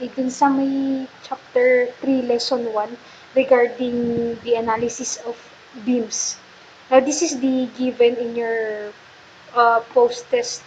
dun sa may chapter 3, lesson 1, regarding the analysis of beams. Now, this is the given in your post-test.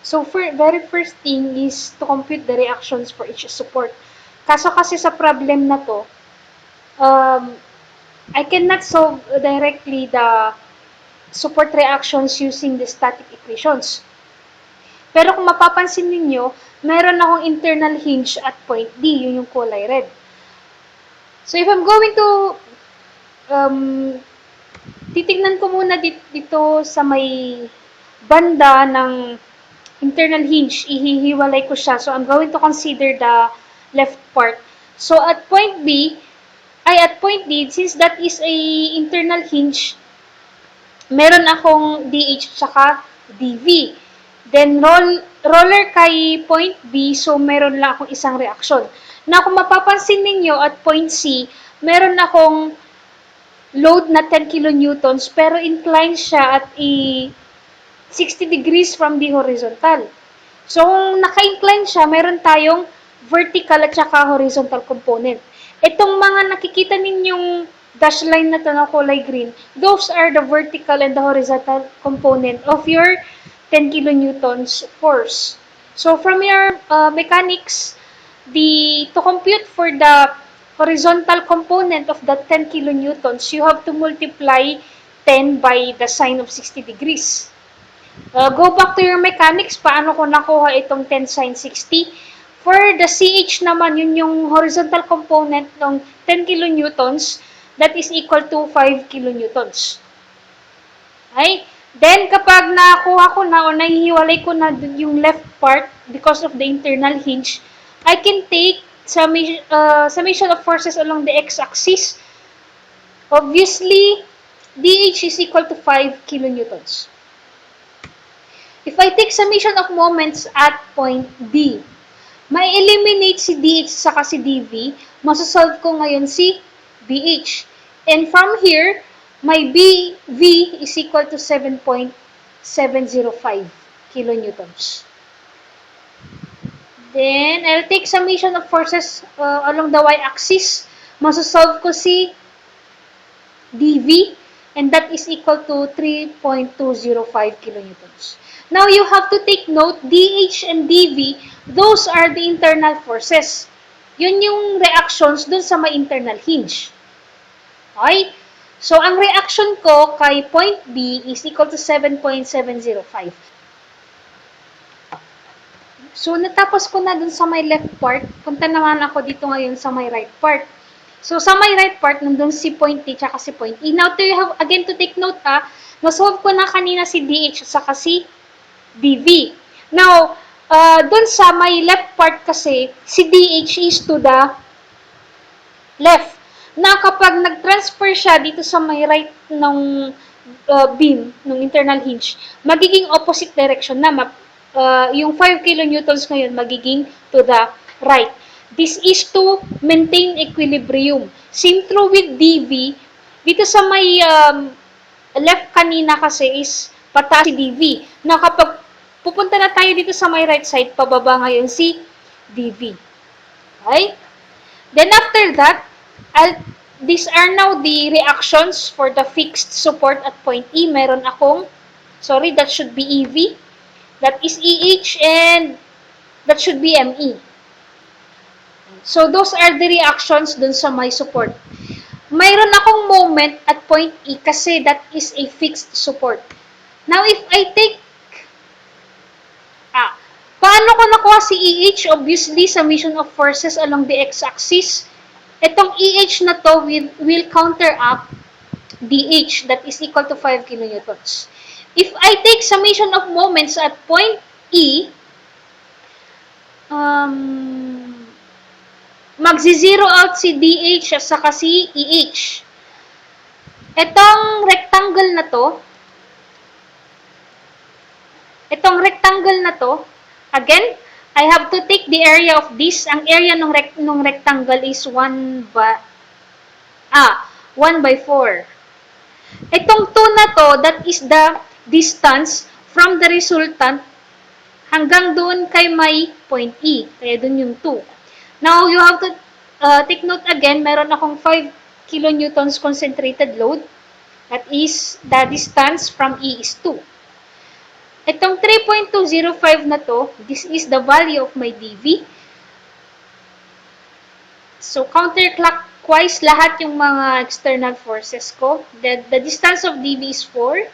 So, very first thing is to compute the reactions for each support. Kaso kasi sa problem na to, I cannot solve directly the support reactions using the static equations. Pero kung mapapansin ninyo, meron akong internal hinge at point D, yun yung kulay red. So if I'm going to titignan ko muna dito sa may banda ng internal hinge, ihihiwalay ko siya. So I'm going to consider the left part. So at point D, since that is a internal hinge, meron akong DH tsaka DV. Then, roller kay point B, so meron lang akong isang reaction. Na kung mapapansin ninyo at point C, meron akong load na 10 kilonewtons, pero inclined siya at 60 degrees from the horizontal. So, kung naka-incline siya, meron tayong vertical at saka horizontal component. Itong mga nakikita ninyong dash line na to na kulay green, those are the vertical and the horizontal component of your 10 kilonewtons force. So, from your mechanics, to compute for the horizontal component of the 10 kilonewtons, you have to multiply 10 by the sine of 60 degrees. Go back to your mechanics, paano ko nakuha itong 10 sine 60? For the CH naman, yun yung horizontal component ng 10 kilonewtons, that is equal to 5 kilonewtons. Okay? Then, kapag nakuha ko na o nahihiwalay ko na yung left part because of the internal hinge, I can take summation of forces along the x-axis. Obviously, DH is equal to 5 kilonewtons. If I take summation of moments at point D, may eliminate si DH saka si DV, masasolve ko ngayon si BH. And from here, my BV is equal to 7.705 kilonewtons. Then, I'll take summation of forces along the y-axis. Masasolve ko si DV, and that is equal to 3.205 kilonewtons. Now, you have to take note, DH and DV, those are the internal forces. Yun yung reactions dun sa may internal hinge. Okay? So, ang reaction ko kay point B is equal to 7.705. So, natapos ko na dun sa may left part. Punta naman ako dito ngayon sa may right part. So, sa my right part, nandun si point T tsaka si point E. Now, you have again to take note, nasolve ko na kanina si DH saka si DV. Now, dun sa my left part kasi, si DH is to the left. Na kapag nag-transfer siya dito sa may right ng beam, ng internal hinge, magiging opposite direction na. Yung 5 kilonewtons ngayon, magiging to the right. This is to maintain equilibrium. Same true with DV. Dito sa may left kanina kasi is pataas si DV. Na kapag pupunta na tayo dito sa may right side, pababa ngayon si DV. Okay? Then after that, these are now the reactions for the fixed support at point E. Meron akong, that should be EV. That is EH and that should be ME. So, those are the reactions dun sa my support. Mayroon akong moment at point E kasi that is a fixed support. Now, if I take paano ko nakuha si EH? Obviously, summation of forces along the x-axis. Itong EH na to will counteract DH that is equal to 5 kilonewtons. If I take summation of moments at point E, magzi-zero out si DH at saka si EH. Itong rectangle na to, again, I have to take the area of this. Ang area ng rectangle is 1 by 4. Itong 2 na to, that is the distance from the resultant hanggang doon kay may point E. Kaya doon yung 2. Now, you have to take note again, meron akong 5 kilonewtons concentrated load. That is, the distance from E is 2. Itong 3.205 na to, this is the value of my dV. So, counterclockwise lahat yung mga external forces ko. The distance of dV is 4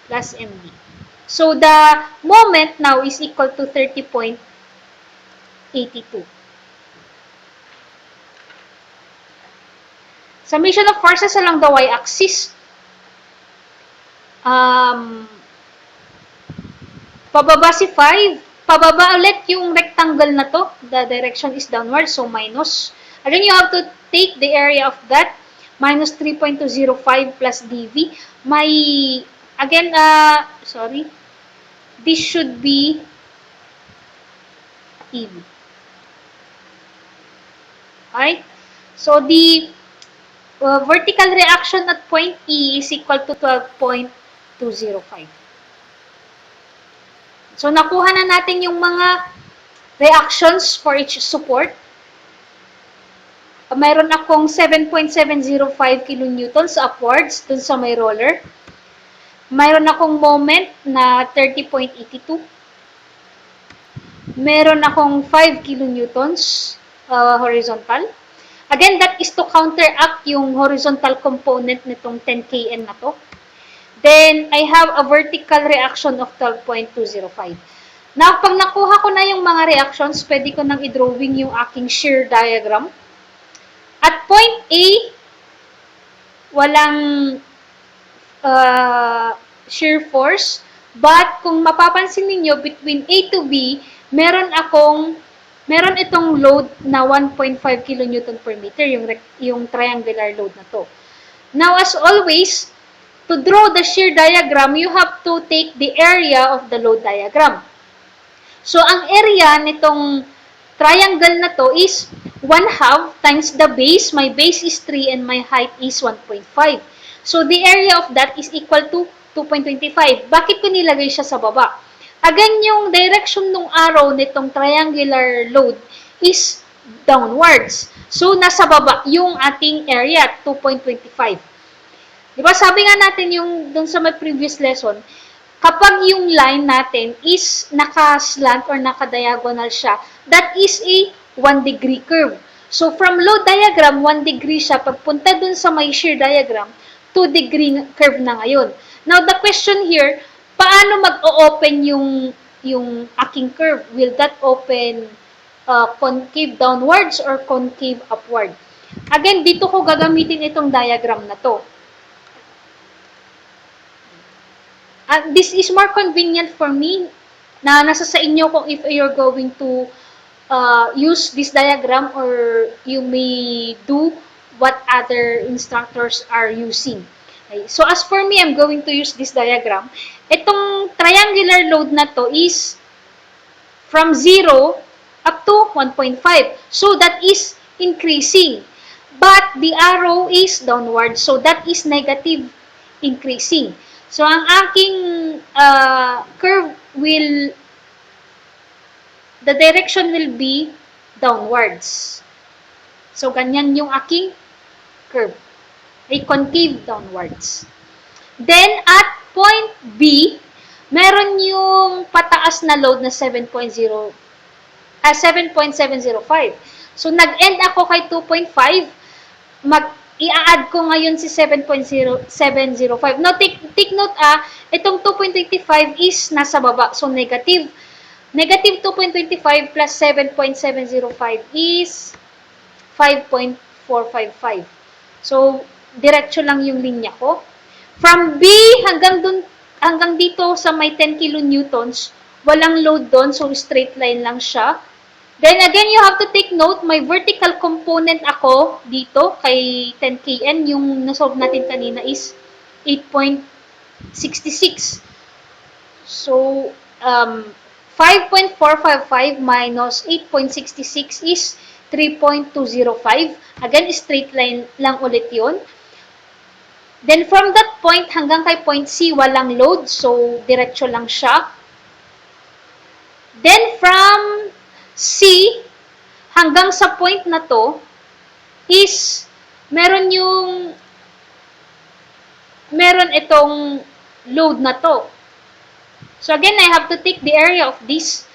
plus mv. So, the moment now is equal to 30.82. Summation of forces along the y-axis. Pababa si 5. Pababa ulit yung rectangle na to. The direction is downward, so minus. Again, you have to take the area of that. Minus 3.205 plus dV. Again, sorry. This should be EV. Alright? So, the vertical reaction at point E is equal to 12.205. So, nakuha na natin yung mga reactions for each support. Mayroon akong 7.705 kilonewtons upwards dun sa may roller. Mayroon akong moment na 30.82. Meron akong 5 kilonewtons horizontal. Again, that is to counteract yung horizontal component nitong 10 kN na to. Then, I have a vertical reaction of 12.205. Now, pag nakuha ko na yung mga reactions, pwede ko nang i-drawing yung aking shear diagram. At point A, walang shear force. But, kung mapapansin niyo between A to B, meron itong load na 1.5 kN per meter, yung triangular load na to. Now, as always, to draw the shear diagram, you have to take the area of the load diagram. So, ang area nitong triangle na to is 1/2 times the base. My base is 3 and my height is 1.5. So, the area of that is equal to 2.25. Bakit ko nilagay siya sa baba? Again, yung direction ng arrow nitong triangular load is downwards. So, nasa baba yung ating area, 2.25. Diba, sabi nga natin yung dun sa my previous lesson, kapag yung line natin is naka-slant or naka-diagonal siya, that is a 1 degree curve. So, from load diagram, 1 degree siya. Pagpunta dun sa may shear diagram, 2 degree curve na ngayon. Now, the question here, paano mag-o-open yung aking curve? Will that open concave downwards or concave upward? Again, dito ko gagamitin itong diagram na to. This is more convenient for me na nasa sa inyo kung if you're going to use this diagram or you may do what other instructors are using. Okay. So, as for me, I'm going to use this diagram. Itong triangular load na to is from 0 up to 1.5. So, that is increasing. But, the arrow is downward. So, that is negative increasing. So, ang aking curve the direction will be downwards. So, ganyan yung aking curve. Ay concave downwards. Then, at point B, meron yung pataas na load na 7.705. So, nag-end ako kay 2.5. I-add ko ngayon si 7.0705. Now, take note itong 2.25 is nasa baba. So, negative. Negative 2.25 plus 7.705 is 5.455. So, diretso lang yung linya ko. From B hanggang dito sa may 10 kilonewtons, walang load doon, so straight line lang siya. Then again, you have to take note, may vertical component ako dito kay 10 kN. Yung nasolve natin kanina is 8.66. So, 5.455 minus 8.66 is 3.205. Again, straight line lang ulit yun. Then, from that point hanggang kay point C, walang load. So, diretso lang siya. Then, from C hanggang sa point na to is meron itong load na to. So again, I have to take the area of this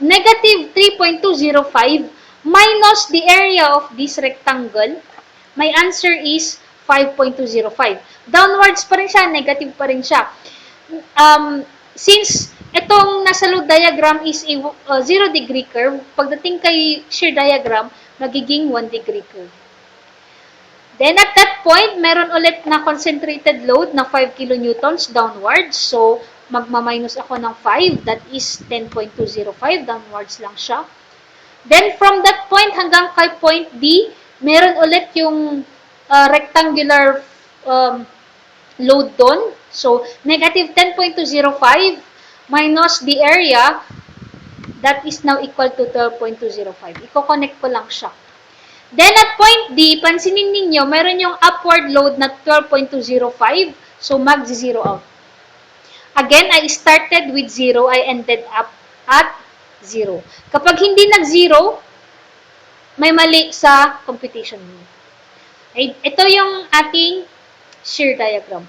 negative 3.205 minus the area of this rectangle. My answer is 5.205. Downwards pa rin siya, negative pa rin siya. Since itong nasa load diagram is a 0 degree curve, pagdating kay shear diagram, magiging 1 degree curve. Then at that point, meron ulit na concentrated load na 5 kilonewtons downwards. So, magma-minus ako ng 5, that is 10.205, downwards lang siya. Then from that point hanggang kay point D, meron ulit yung rectangular load doon. So, negative 10.205 minus the area, that is now equal to 12.205. Iko-connect ko lang siya. Then at point D, pansinin ninyo, meron yung upward load na 12.205. So, mag-zero out. Again, I started with 0. I ended up at 0. Kapag hindi nag-0, may mali sa computation mo. Ito yung ating shear diagram.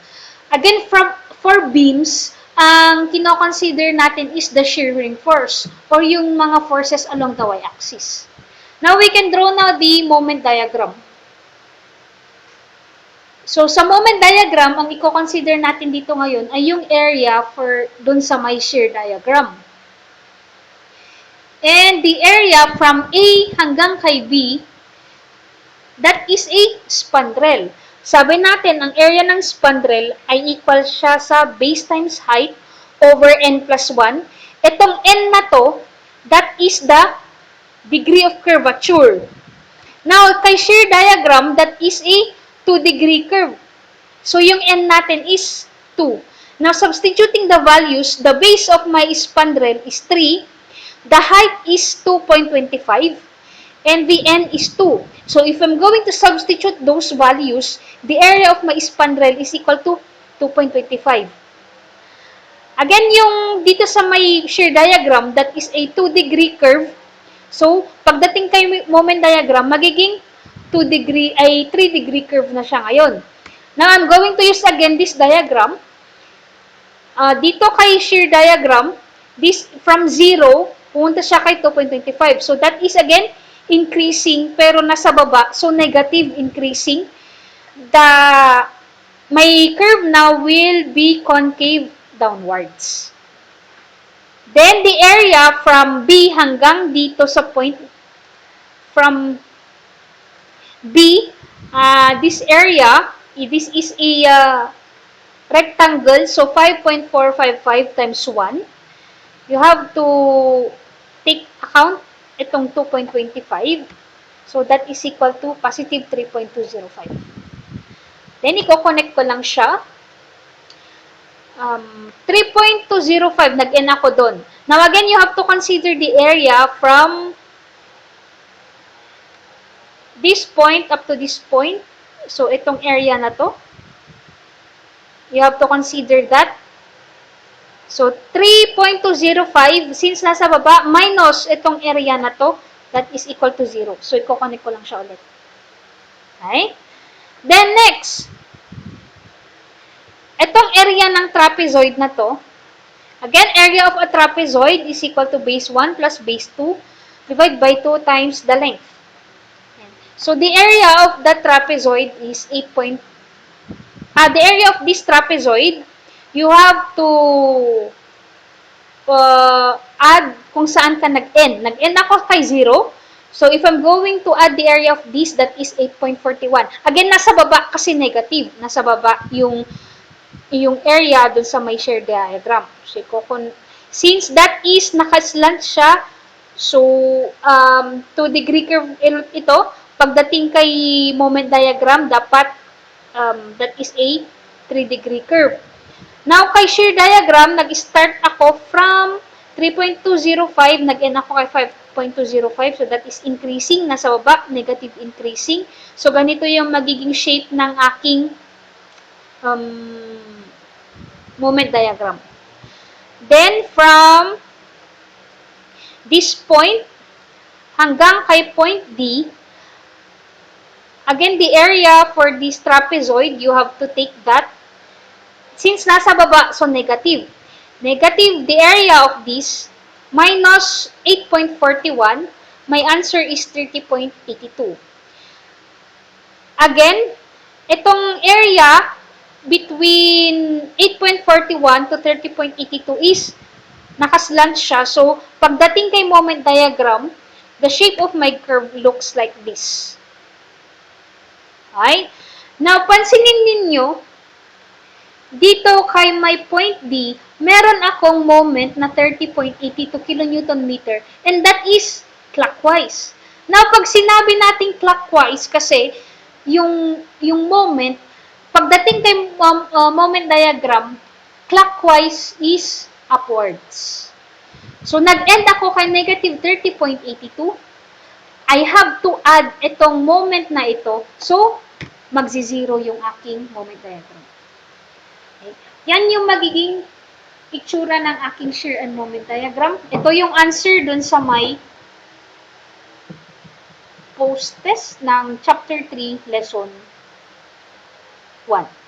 Again, for beams, ang kino-consider natin is the shearing force or yung mga forces along the y-axis. Now, we can draw now the moment diagram. So, sa moment diagram, ang i-consider natin dito ngayon ay yung area for dun sa may shear diagram. And the area from A hanggang kay B, that is a spandrel. Sabi natin, ang area ng spandrel ay equal siya sa base times height over n plus 1. Itong n na to, that is the degree of curvature. Now, kay shear diagram, that is a 2-degree curve. So, yung n natin is 2. Now, substituting the values, the base of my spandrel is 3, the height is 2.25, and the n is 2. So, if I'm going to substitute those values, the area of my spandrel is equal to 2.25. Again, yung dito sa may shear diagram, that is a 2-degree curve. So, pagdating kay moment diagram, magiging 3-degree curve na siya ngayon. Now, I'm going to use again this diagram. Dito kay shear diagram, this from 0, pumunta siya kay 2.25. So, that is again, increasing, pero nasa baba. So, negative increasing. My curve now will be concave downwards. Then, the area from B hanggang dito sa point, from B, this area, this is a rectangle, so 5.455 times 1. You have to take account itong 2.25. So, that is equal to positive 3.205. Then, i-connect ko lang siya. 3.205, nag-end ako doon. Now, again, you have to consider the area from this point up to this point. So, itong area na to. You have to consider that. So, 3.205, since nasa baba, minus itong area na to, that is equal to 0. So, i-connect ko lang siya ulit. Okay? Then, next, itong area ng trapezoid na to, again, area of a trapezoid is equal to base 1 plus base 2 divided by 2 times the length. So, the area of the trapezoid is 8. The area of this trapezoid, you have to add kung saan ka nag-end. Nag-end ako kay 0. So, if I'm going to add the area of this, that is 8.41. Again, nasa baba kasi negative. Nasa baba yung area dun sa may shear diagram. So, since that is nakaslant siya, so, 2-degree curve ito, pagdating kay moment diagram, dapat that is a 3-degree curve. Now, kay shear diagram, nag-start ako from 3.205, nag-end ako kay 5.205. So, that is increasing. Nasa baba, negative increasing. So, ganito yung magiging shape ng aking moment diagram. Then, from this point, hanggang kay point D. Again, the area for this trapezoid, you have to take that. Since nasa baba, so negative. Negative, the area of this, minus 8.41, my answer is 30.82. Again, itong area between 8.41 to 30.82 is nakaslant siya. So, pagdating kay moment diagram, the shape of my curve looks like this. Okay? Now, pansinin ninyo, dito kay my point D, meron akong moment na 30.82 kN and that is clockwise. Now, pag sinabi natin clockwise, kasi yung moment, pagdating kay moment diagram, clockwise is upwards. So, nag-end ako kay negative 30.82. I have to add itong moment na ito. So, magzi-zero yung aking moment diagram. Okay? Yan yung magiging itsura ng aking shear and moment diagram. Ito yung answer dun sa may post test ng chapter 3, lesson 1.